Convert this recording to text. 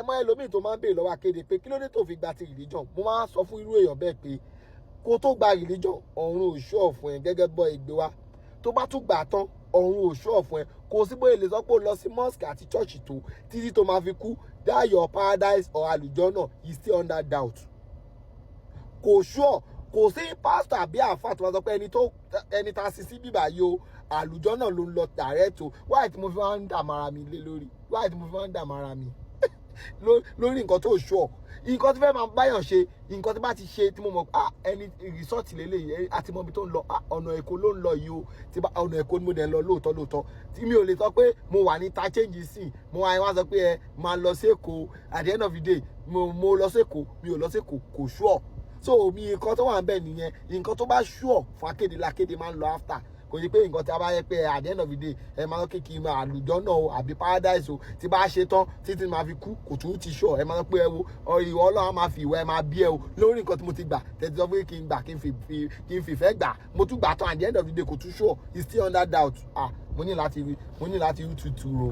mọ ẹlòmíì tó máa ń béèrè lọ́wọ́ akéde pé kí ló dé tó fi gba ti religion, mo máa ń sọ fún irú èèyàn bẹ́ẹ̀ pé kó tó gba religion ọ̀run ò ṣọ́ fún ẹ gẹ́gẹ́ bọ́ ìgbé wa, tó bá tún gbà tán ọ̀run ò ṣọ́ fún ẹ, kò sí bóyá lè sọ pé ó lọ sí mosque àti church tó títí tó máa fi kú, that your paradise or àlùjànnà is still under doubt. Kò ṣọ́, kò sí pastor àbí àfáà tó máa sọ pé ẹni tá a sì sí bíbá yìí o àlùjànnà ló ń lọ direct o. Why tí mo fi máa ń dààmú ara mi lé lórí, why tí mo fi máa ń dààmú ara mi lórí nǹkan tó ṣọ́, nǹkan tí fẹ́ máa báyàn ṣe, nǹkan tí bá ti ṣe tí mo mọ̀ ẹni resort lélẹ́yìí àti mọ̀bí tó ń lọ ọ̀nà Èkó ló ń lọ yìí o, tí bá ọ̀nà Èkó ni mo dẹ̀ ń lọ lóòótọ́ tí mi ò lè sọ pé mo wà ní ta change sí mo wá sọ pé máa lọ sí Èkó at the end of the day mo lọ sí Èkó mi ò lọ sí Èkó, kò ṣọ́. So mi nǹkan tó wà ń bẹ̀ nìyẹn, nǹkan tó bá ṣọ́ fún akéde lákéde máa ń lọ after, kò ní pé nǹkan tí a bá yẹ pé at the end of the day ẹ máa lọ kéèkì máa àlùjànnà o àbí paradise o tí bá ṣe tán títí máa fi kú kò tún ti ṣọ́, ẹ máa lọ pé ẹ wo ìwọ Ọlọ́run á máa fi ìwà ẹ máa bí ẹ o lórí nǹkan tí mo ti gbà tẹ̀sí sọ pé kí n gbà kí n fìfẹ́ gbà, mo tún gbà tán at the end of the day kò tún ṣọ́, it's still under doubt. Mo ní láti rí tútù ro.